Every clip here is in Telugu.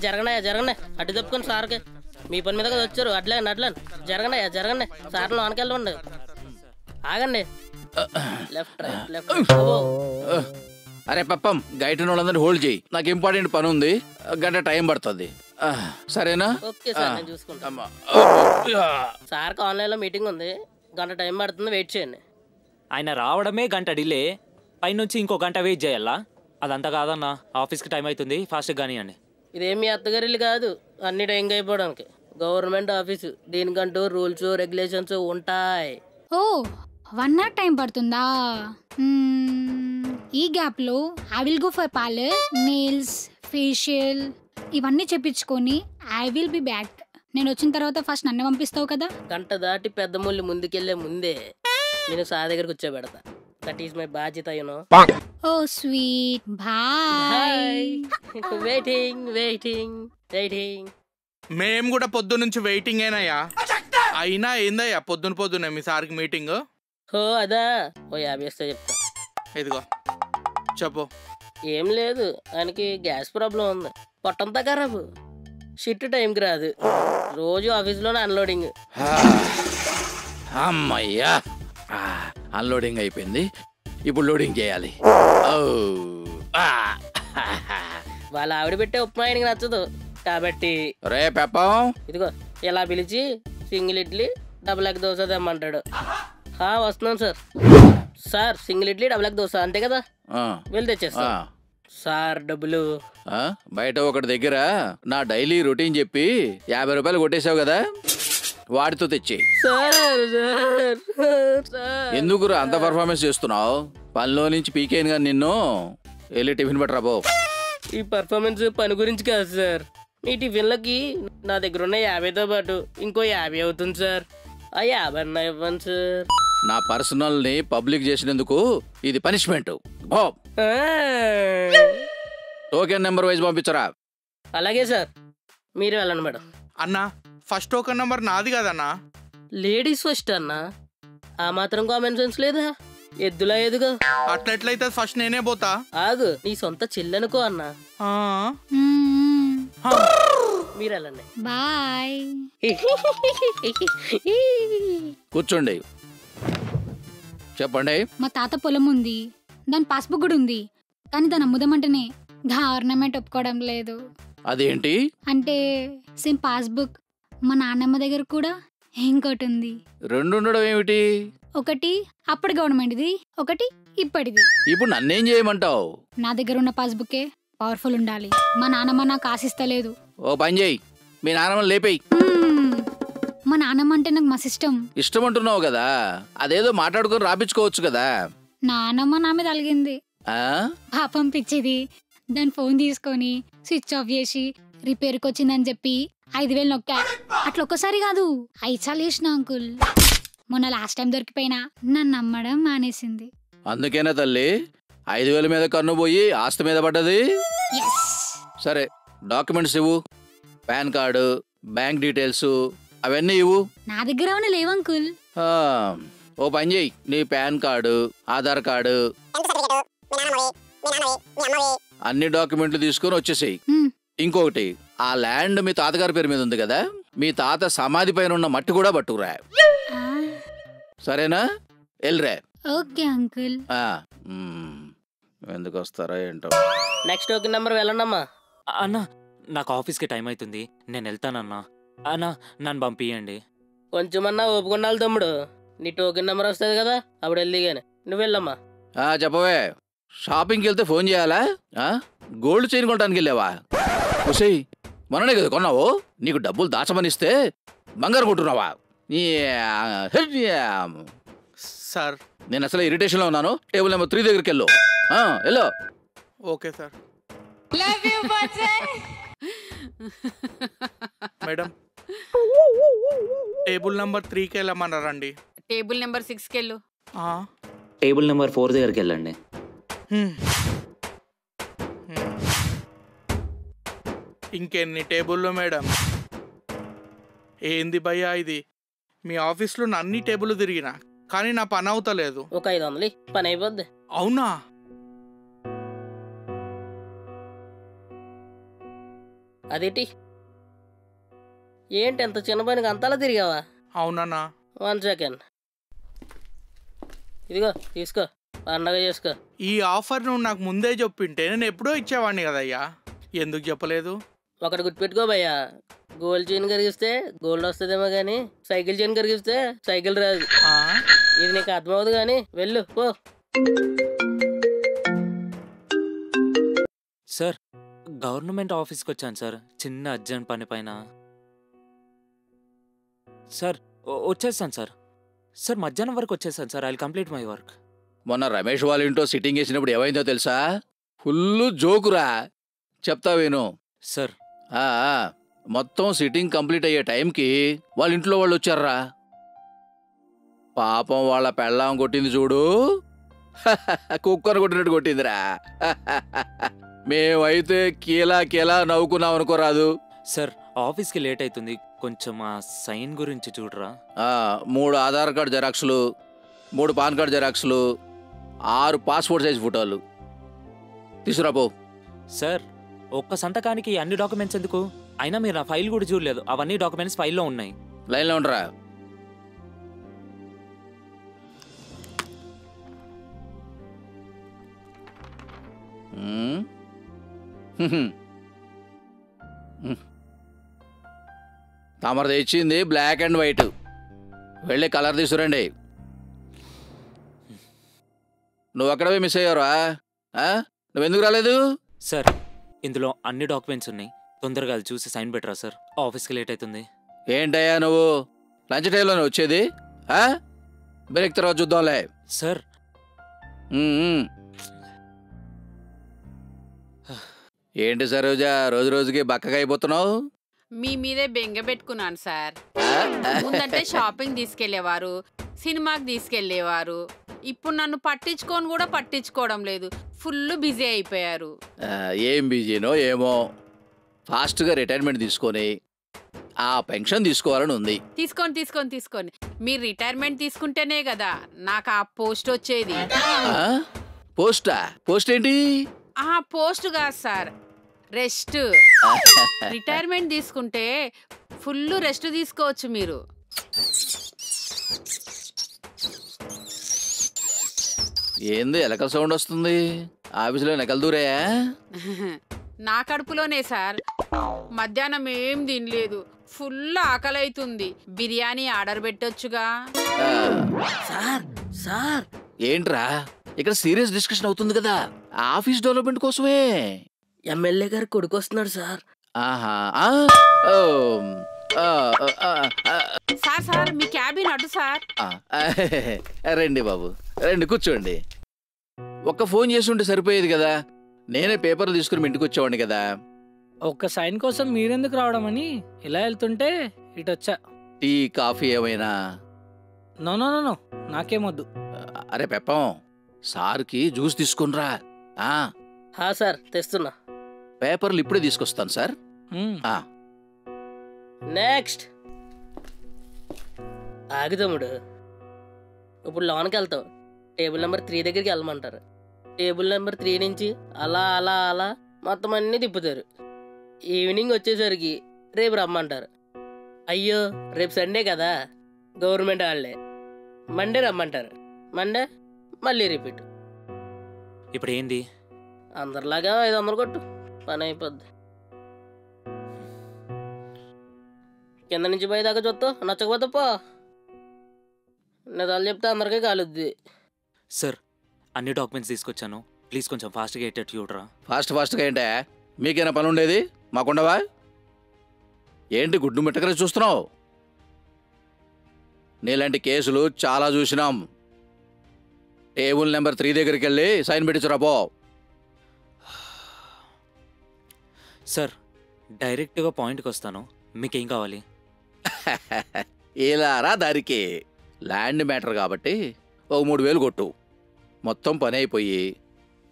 జరగండి అడ్డు తప్పుకొని సార్కి మీ పని మీద కదా వచ్చారు. అట్లేండి జరగండి సార్ లోనికి వెళ్ళండి. ఆగండి. Left right left. అరే పప్పం గైడ్ వాళ్ళందరినీ హోల్డ్ చేయి, నాకు ఇంపార్టెంట్ పని ఉంది, గంట టైం పడుతుంది. సరేనా? ఓకే సార్, నేను చూసుకుంటా. సార్కి ఆన్లైన్లో మీటింగ్ ఉంది, గంట టైం పడుతుంది, వెయిట్ చేయండి. ఆయన రావడమే గంట డిలే, పైనుంచి ఇంకో గంట వెయిట్ చేయాలా? అదంతా కాదన్నా, ఆఫీస్కి టైం అవుతుంది, ఫాస్ట్గా కానివ్వండి. ఇదేమి అత్తగారిల్లు కాదు అన్ని టైంకి అయిపోవడానికి. గవర్నమెంట్ ఆఫీసు, దీనికంటూ రూల్స్ రెగ్యులేషన్స్ ఉంటాయి. ఓ 1 hour టైం పడుతుందా? ఈ గ్యాప్ లో I will go for parlour, nails, facial ఇవన్నీ చెప్పించుకొని ఐ విల్ బి బ్యాక్. నేను వచ్చిన తర్వాత ఫస్ట్ నన్ను పంపిస్తావు కదా. గంట దాటి పెద్ద ముళ్ళు ముందుకెళ్లే ముందే నేను సార్ దగ్గర కూర్చోబెడతా. దట్ ఈస్ మై బాధ్యత, you know. Oh sweet boy. Waiting. మేము కూడా పొద్దున్న నుంచి వెయిటింగ్ ఏనయ్యా. అయినా ఏందయ్యా పొద్దున్నే మీ సార్కి మీటింగ్? ఓ అదా, ఓ 50 ఇస్తే చెప్తా. ఇదిగో చెప్పు. ఏం లేదు, ఆయనకి గ్యాస్ ప్రాబ్లం ఉంది, పొట్టంతా ఖరాబు, షిఫ్ట్ టైంకి రాదు, రోజు ఆఫీస్లోనే అన్లోడింగ్. అమ్మయ్యా, అన్లోడింగ్ అయిపోయింది, ఇప్పుడు లోడింగ్ చేయాలి. వాళ్ళ ఆవిడ పెట్టే ఉప్మా ఆయనకి నచ్చదు కాబట్టి రే పెప్పం, ఇదిగో ఇలా పిలిచి single idli double egg dosa తెమ్మంటాడు. వస్తున్నాను sir. Sir single idli double egg dosa అంతే కదా, వెళ్ళి తెచ్చేస్తా. సార్ డబ్బులు బయట ఒకటి దగ్గర నా డైలీ రొటీన్ చెప్పి 50 రూపాయలు కొట్టేశావు కదా, వాడితో తెచ్చి. ఎందుకురా అంత పర్ఫార్మెన్స్ చేస్తున్నావు? పనిలో నుంచి పీకేను కానీ నిన్ను. వెళ్ళి టిఫిన్ పట్టరా బో. ఈ పర్ఫార్మెన్స్ పని గురించి కాదు సార్, మీ టిఫిన్లకి నా దగ్గర ఉన్న 50తో పాటు ఇంకో 50 అవుతుంది సార్. ఆ 50 అన్నా ఇవ్వండి సార్. నా పర్సనల్ ని పబ్లిక్ చేసినందుకు ఇది పనిష్మెంట్. టోకెన్ నెంబర్ వైజ్ పంపించరా. అలాగే సార్, మీరు వెళ్ళండి మేడం. అన్నా ఫస్ట్ టోకెన్ నెంబర్ నాది కదన్నా. లేడీస్ ఫస్ట్ అన్నా, ఆ మాత్రం కామన్ సెన్స్ లేదా? ఎద్దులా ఎదుగా అట్లెట్లయితే ఫస్ట్ నేనే పోతా. ఆగు, నీ సొంత చెల్లెనుకో అన్నా. మీరు వెళ్ళండి. బాయ్. కూర్చోండి, చెప్పండి. మా తాత పొలం ఉంది, దాని పాస్బుక్ కూడా ఉంది, కానీ దాని అమ్ముదామంటేనే గవర్నమెంట్ ఒప్పుకోవడం లేదు. అదేంటి? అంటే సేమ్ పాస్బుక్ మా నాన్నమ్మ దగ్గర కూడా ఇంకోటి ఉంది. రెండు ఉండడం ఏమిటి? ఒకటి అప్పటి గవర్నమెంట్ది, ఒకటి ఇప్పటిది. ఇప్పుడు నన్నేం చేయమంటావు? నా దగ్గర ఉన్న పాస్బుకే పవర్ఫుల్ ఉండాలి. మా నాన్నమ్మ నాకు ఆశిస్తలేదు. ఓ పని చేయి, మీ నాన్నమ్మ లేపేయి. మా నాన్నమ్మ అంటే నాకు మస్తు ఇష్టం. ఇష్టం అంటున్నావు కదా, అదేదో మాట్లాడుకొని రాపించుకోవచ్చు కదా. నాన్నమ్మ నా మీద అలిగింది, పాపం పిచ్చిది. దాని ఫోన్ తీసుకొని స్విచ్ ఆఫ్ చేసి రిపేర్కి వచ్చిందని చెప్పి 5,000 నొక్కా. అట్లా ఒక్కసారి కాదు 5 సార్లు చేసిన అంకుల్. మొన్న లాస్ట్ టైం దొరికిపోయినా నన్ను నమ్మడం మానేసింది. అందుకేనా తల్లి 5,000 మీద కన్ను పోయి ఆస్తి మీద పడ్డది? సరే, డాక్యుమెంట్స్ ఇవ్వు. పాన్ కార్డు, బ్యాంక్ డీటెయిల్స్ అవన్నీ ఇవ్వు. నా దగ్గర ఏమైనా లేవు అంకుల్. ఓ పని చేయి, నీ పాన్ కార్డు, ఆధార్ కార్డు, అన్ని డాక్యుమెంట్లు తీసుకుని వచ్చేసేయి. ఇంకొకటి, ఆ ల్యాండ్ మీ తాతగారి పేరు మీద ఉంది కదా, మీ తాత సమాధి పైన ఉన్న మట్టి కూడా పట్టుకురా. సరేనా? వెళ్ళరా. Okay uncle. ఎందుకు వస్తారా ఏంటో. నెక్స్ట్ టోకెన్ నెంబర్ వెళ్ళండమ్మా. అన్నా నాకు ఆఫీస్కి టైం అవుతుంది, నేను వెళ్తానన్నా. అన్నా నన్ను పంపియండి. కొంచెమన్నా ఒప్పుకున్నాలి తమ్ముడు, నీ టోకెన్ నెంబర్ వస్తుంది కదా, అప్పుడు వెళ్ళి కానీ నువ్వు వెళ్ళమ్మా. చెప్పవే, షాపింగ్కి వెళ్తే ఫోన్ చేయాలా? గోల్డ్ చైన్ కొనడానికి వెళ్ళావా? ఉసేయ్, మొన్ననే కదా కొన్నావు, నీకు డబ్బులు దాచమనిస్తే బంగారం కొంటున్నావా? సార్ నేను అసలు ఇరిటేషన్లో ఉన్నాను. టేబుల్ నెంబర్ 3 దగ్గరికి వెళ్ళు. వెళ్ళు. Okay sir. Madam table number 3కి వెళ్ళమన్నారండి. టేబుల్ నెంబర్ 6కి వెళ్ళు. టేబుల్ నెంబర్ 4 దగ్గరికి వెళ్ళండి. ఇంకెన్ని టేబుల్లో మేడం? ఏంది భయ్యా ఇది? మీ ఆఫీస్లో అన్ని టేబుల్ తిరిగినా కానీ నా పని అవుతలేదు. ఒక 500 పని అయిపోద్ది. అవునా? అదేంటి ఏంటి ఎంత చిన్న పనికి అంతలా తిరిగావా? అవునన్నా. 1 సెకండ్, ఇదిగో తీసుకో, పండగ చేసుకో. ఈ ఆఫర్ నువ్వు నాకు ముందే చెప్పింటే నేను ఎప్పుడో ఇచ్చేవాడిని కదయ్యా, ఎందుకు చెప్పలేదు? ఒకటి గుర్తుపెట్టుకో భయ్యా, గోల్డ్ చైన్ కరిగిస్తే గోల్డ్ వస్తుందేమో కానీ సైకిల్ చైన్ కరిగిస్తే సైకిల్ రాదు. ఇది నీకు అర్థమవుతుంది కానీ వెళ్ళు పో. సార్ గవర్నమెంట్ ఆఫీస్కి వచ్చాను సార్, చిన్న అర్జెంట్ పని పైన. సార్ వచ్చేస్తాను సార్. సార్ మధ్యాహ్నం వరకు వచ్చేసాను sir. I will complete my work. మొన్న రమేష్ వాళ్ళ ఇంట్లో సిట్టింగ్ వేసినప్పుడు ఏమైందో తెలుసా? ఫుల్ జోకురా, చెప్తా విను. సార్ మొత్తం సిట్టింగ్ కంప్లీట్ అయ్యే టైంకి వాళ్ళ ఇంట్లో వాళ్ళు వచ్చారా. పాపం వాళ్ళ పెళ్ళాం కొట్టింది చూడు, కుక్కను కొట్టినట్టు కొట్టిందిరా. మేమైతే కీలా కీలా నవ్వుకున్నాం అనుకోరాదు. సార్ ఆఫీస్కి లేట్ అవుతుంది, కొంచెం ఆ సైన్ గురించి చూడరా. 3 ఆధార్ కార్డు జెరాక్స్లు, 3 పాన్ కార్డు జెరాక్స్లు, 6 పాస్పోర్ట్ సైజ్ ఫోటోలు తీసుకురాపో. సార్ ఒక్క సంతకానికి అన్ని డాక్యుమెంట్స్ ఎందుకు? అయినా మీరు నా ఫైల్ కూడా చూడలేదు, అవన్నీ డాక్యుమెంట్స్ ఫైల్లో ఉన్నాయి. లైన్లో ఉండరా. తమరు తెచ్చింది బ్లాక్ అండ్ వైట్, వెళ్ళి కలర్ తీసుకురండి. నువ్వు అక్కడవే మిస్ అయ్యావరా? నువ్వెందుకు రాలేదు? సార్ ఇందులో అన్ని డాక్యుమెంట్స్ ఉన్నాయి, తొందరగా అది చూసి సైన్ పెట్టరా సార్, ఆఫీస్కి లేట్ అవుతుంది. ఏంటయ్యా నువ్వు లంచ్ టైంలోనే వచ్చేది? బ్రేక్ తర్వాత చూద్దాంలే. సార్ ఏంటి సరోజా, రోజు రోజుకి బక్కగా అయిపోతున్నావు? మీ మీదే బెంగ పెట్టుకున్నాను సార్. ముందంటే షాపింగ్ తీసుకెళ్లేవారు, సినిమాకి తీసుకెళ్లేవారు. ఇప్పుడు నన్ను పట్టించుకొని కూడా పట్టించుకోవడం లేదు, ఫుల్ బిజీ అయిపోయారు. ఏం బిజీనో ఏమో, ఫాస్ట్గా రిటైర్మెంట్ తీసుకొని ఆ పెన్షన్ తీసుకోవాలని ఉంది. తీసుకొని మీరు రిటైర్మెంట్ తీసుకుంటేనే కదా నాకు ఆ పోస్ట్ వచ్చేది. పోస్టా? పోస్ట్ ఏంటి? పోస్ట్ కాదు సార్, రెస్ట్. రిటైర్మెంట్ తీసుకుంటే ఫుల్ రెస్ట్ తీసుకోవచ్చు మీరు. ఏంది ఎలకల సౌండ్ వస్తుంది? ఆఫీసులో నెకలు దూరాయా? నా కడుపులోనే సార్. మధ్యాహ్నం ఏం తినలేదు, ఫుల్ ఆకలి అవుతుంది. బిర్యానీ ఆర్డర్ పెట్టొచ్చుగా. సార్ సార్ ఏంట్రా ఇక్కడ సీరియస్ డిస్కషన్ అవుతుంది కదా, ఆఫీస్ డెవలప్మెంట్ కోసమే. ఎమ్మెల్యే గారు కొడుకు వస్తున్నాడు సార్. సార్ మీ క్యాబిన్ అటు సార్. రండి బాబు రండి, కూర్చోండి. ఒక్క ఫోన్ చేసి ఉంటే సరిపోయేది కదా, నేనే పేపర్లు తీసుకుని మీ ఇంటికి వచ్చేవాడిని కదా. ఒక్క సైన్ కోసం మీరెందుకు రావడం అని ఇలా వెళ్తుంటే ఇటు వచ్చా. టీ కాఫీ ఏమైనా? నో నో నో నో, నాకేమొద్దు. అరే పెప్పం, సార్కి జ్యూస్ తీసుకునిరా. సార్ తెస్తున్నా. పేపర్లు ఇప్పుడే తీసుకొస్తాను సార్. నెక్స్ట్ ఆగుతమ్ముడు, ఇప్పుడు లోనికి వెళ్తావు. టేబుల్ నెంబర్ 3 దగ్గరికి వెళ్ళమంటారు. టేబుల్ నెంబర్ 3 నుంచి అలా అలా అలా మొత్తం అన్నీ తిప్పుతారు. ఈవినింగ్ వచ్చేసరికి రేపు రమ్మంటారు. అయ్యో రేపు సండే కదా, గవర్నమెంట్ హాలిడే. మండే రమ్మంటారు. మండే మళ్ళీ రిపీట్. ఇప్పుడు ఏంది? అందరిలాగా 500 కొట్టు, పని అయిపోద్ది. కింద నుంచి పై దాకా చూస్తావు, నచ్చకపోతే పో. నిజాలు చెప్తే అందరికీ కాలుద్ది. సార్ అన్ని డాక్యుమెంట్స్ తీసుకొచ్చాను, ప్లీజ్ కొంచెం ఫాస్ట్గా అయ్యేటట్టు చూడరా. ఫాస్ట్గా ఏంటే? మీకేనా పని ఉండేది, మాకుండవా? ఏంటి గుడ్డు మిట్టకరే చూస్తున్నావు? నీలాంటి కేసులు చాలా చూసినాం. టేబుల్ నెంబర్ 3 దగ్గరికి వెళ్ళి సైన్ పెట్టించురాపో. సార్ డైరెక్ట్గా పాయింట్కి వస్తాను, మీకేం కావాలి? ఇలా రా దారికి. ల్యాండ్ మ్యాటర్ కాబట్టి ఒక 3000 కొట్టు, మొత్తం పని అయిపోయి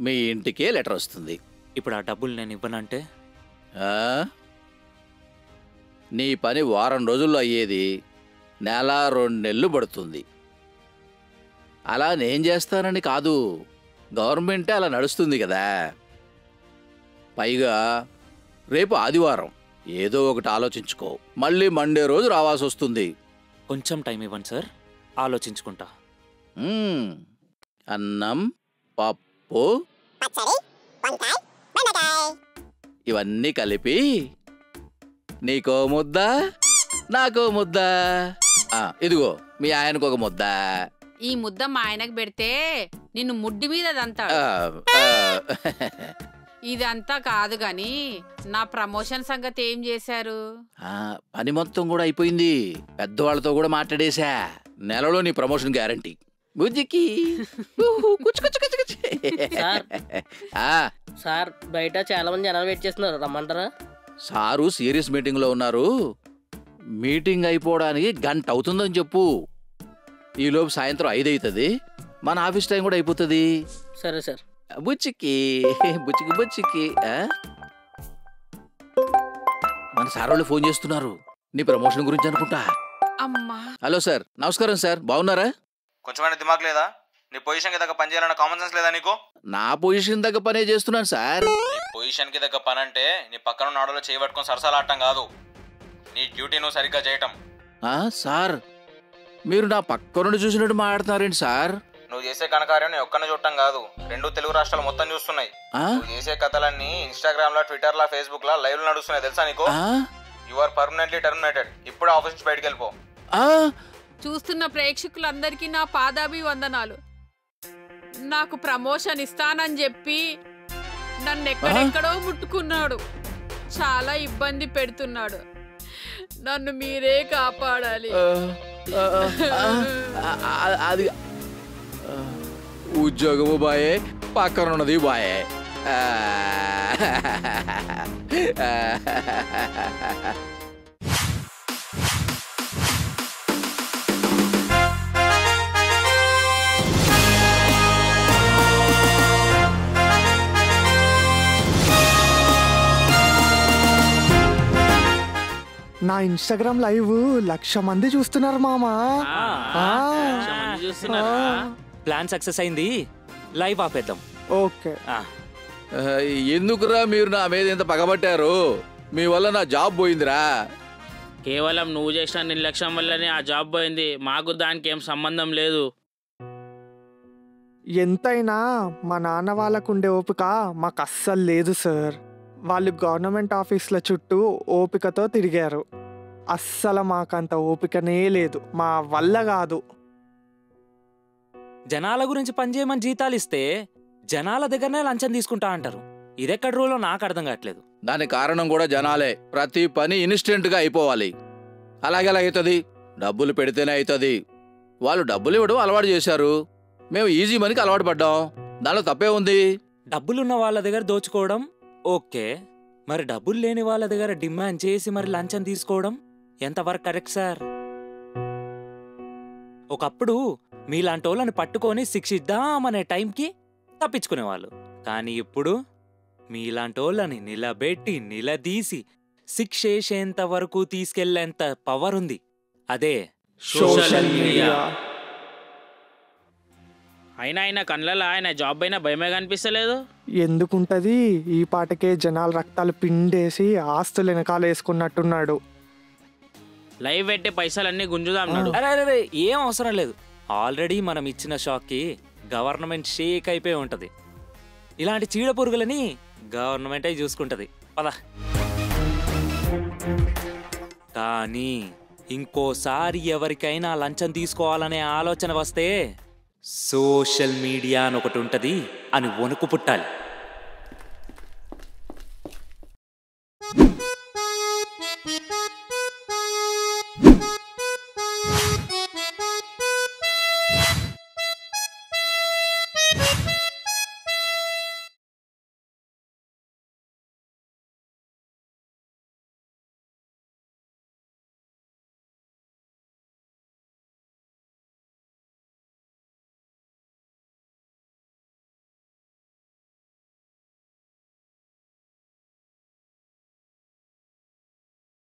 మీ ఇంటికే లెటర్ వస్తుంది. ఇప్పుడు ఆ డబ్బులు నేను ఇవ్వనంటే? నీ పని వారం రోజుల్లో అయ్యేది 1-2 నెలలు పడుతుంది. అలా నేను చేస్తానని కాదు, గవర్నమెంటే అలా నడుస్తుంది కదా. పైగా రేపు ఆదివారం, ఏదో ఒకటి ఆలోచించుకో. మళ్ళీ మండే రోజు రావాల్సి వస్తుంది. కొంచెం టైం ఇవ్వండి సార్, ఆలోచించుకుంటా. అన్నం, పప్పు, ఇవన్నీ కలిపి నీకో ముద్ద, నాకో ముద్ద. ఇదిగో మీ ఆయనకు ఒక ముద్ద. ఈ ముద్ద మా ఆయనకు పెడితే నిన్ను ముడ్డి మీద దంతా. ఇదంతా కాదు గాని నా ప్రమోషన్ సంగతి ఏం చేశారు? పని మొత్తం కూడా అయిపోయింది. పెద్దవాళ్ళతో కూడా మాట్లాడేశా. నెలలో నీ ప్రమోషన్ గ్యారంటీ. బుజ్జికి సార్ బయట చాలా మంది జనాలు వెయిట్ చేస్తున్నారు, రమ్మంటారా? సారు సీరియస్ మీటింగ్ లో ఉన్నారు. మీటింగ్ అయిపోవడానికి గంట అవుతుందని చెప్పు. ఈలోపు సాయంత్రం 5 అవుతుంది. మన ఆఫీస్ టైం కూడా అయిపోతుంది. సరే సార్. బుచ్చికి బుచ్చికి బుచ్చికి మన సార్ వాళ్ళు ఫోన్ చేస్తున్నారు. నీ ప్రమోషన్ గురించి అనుకుంటా. అమ్మా. హలో సార్, నమస్కారం సార్, బాగున్నారా? కొంచెమైనా దిమాగ్ లేదా? నీ పొజిషన్ కి తగ్గ పని చేయాలన్న కామన్ సెన్స్ లేదా నీకు? నా పొజిషన్ తగ్గ పనే చేస్తున్నాను సార్. నీ పొజిషన్ కి తగ్గ పని అంటే నీ పక్కన ఉన్న ఆడలో చేయబట్టుకొని సరసాలాడటం కాదు, నీ డ్యూటీ నువ్వు సరిగ్గా చేయటం. సార్ మీరు నా పక్క నుండి చూసినట్టు మాట్లాడుతున్నారేంటి సార్? నువ్వు చేసే కనకార్యం నీ ఒక్కనే చూడటం కాదు, 2 తెలుగు రాష్ట్రాలు మొత్తం చూస్తున్నాయి. నువ్వు చేసే కథలన్నీ ఇన్స్టాగ్రామ్ లో, ట్విట్టర్ లో, ఫేస్బుక్ లో లైవ్ లో నడుస్తున్నాయి, తెలుసా నీకు? You are permanently terminated. ఇప్పుడు ఆఫీస్ నుంచి బయటకు వెళ్ళిపో. చూస్తున్న ప్రేక్షకులందరికీ నా పాదాభివందనాలు. నాకు ప్రమోషన్ ఇస్తానని చెప్పి నన్ను ఎక్కడెక్కడో ముట్టుకున్నాడు, చాలా ఇబ్బంది పెడుతున్నాడు. నన్ను మీరే కాపాడాలి. అది ఉద్యోగము బాయే, పక్కన ఉన్నది బాయే. నా ఇన్స్టాగ్రామ్ లైవ్ 1,00,000 మంది చూస్తున్నారు మామా. ప్లాన్ సక్సెస్ అయింది, లైవ్ ఆపేద్దాం. ఓకే. ఎందుకురా మీరు నా మీద ఎంత పగబట్టారు? మీ వల్ల నా జాబ్ పోయిందిరా. కేవలం నువ్వు చేసిన నిర్లక్ష్యం వల్లనే ఆ జాబ్ పోయింది, మాకు దానికి ఏం సంబంధం లేదు. ఎంతైనా మా నాన్న వాళ్ళకుండే ఓపిక మాకు అస్సలు లేదు సార్. వాళ్ళు గవర్నమెంట్ ఆఫీసుల చుట్టూ ఓపికతో తిరిగారు. అస్సలు మాకంత ఓపికనే లేదు, మా వల్ల కాదు. జనాల గురించి పనిచేయమని జీతాలు ఇస్తే జనాల దగ్గరనే లంచం తీసుకుంటా అంటారు. ఇదెక్కడ రూలో నాకు అర్థం కావట్లేదు. దానికి కారణం కూడా జనాలే. ప్రతి పని ఇన్స్టెంట్ గా అయిపోవాలి. అలాగే అవుతుంది, డబ్బులు పెడితేనే అవుతుంది. వాళ్ళు డబ్బులు ఇవ్వడం అలవాటు చేశారు, మేము ఈజీ మనీకి అలవాటు పడ్డాం. దానిలో తప్పే ఉంది. డబ్బులున్న వాళ్ళ దగ్గర దోచుకోవడం ఓకే, మరి డబ్బులు లేని వాళ్ళ దగ్గర డిమాండ్ చేసి మరి లంచం తీసుకోవడం ఎంతవరకు కరెక్ట్ సార్? ఒకప్పుడు మీలాంటి వాళ్ళని పట్టుకొని శిక్షిద్దామనే టైంకి తప్పించుకునేవాళ్ళు, కానీ ఇప్పుడు మీలాంటి వాళ్ళని నిలబెట్టి నిలదీసి శిక్షేసేంత వరకు తీసుకెళ్లేంత పవర్ ఉంది. అదే సోషల్ మీడియా. అయినా ఆయన కళ్ళలో ఆయన జాబ్ అయినా భయమే కనిపిస్తలేదు. ఎందుకుంటది, ఈ పాటకే జనాల రక్తాలు పిండేసి ఆస్తులు వెనకాల వేసుకున్నట్టున్నాడు. లైవ్ పెట్టే పైసలన్నీ గుంజుదాం. అరే ఏం అవసరం లేదు, ఆల్రెడీ మనం ఇచ్చిన షాక్కి గవర్నమెంట్ షేక్ అయిపోయి ఉంటది. ఇలాంటి చీడ పురుగులని గవర్నమెంటే చూసుకుంటది. పద. కానీ ఇంకోసారి ఎవరికైనా లంచం తీసుకోవాలనే ఆలోచన వస్తే సోషల్ మీడియా అని ఒకటి ఉంటది అని వణుకు పుట్టాలి.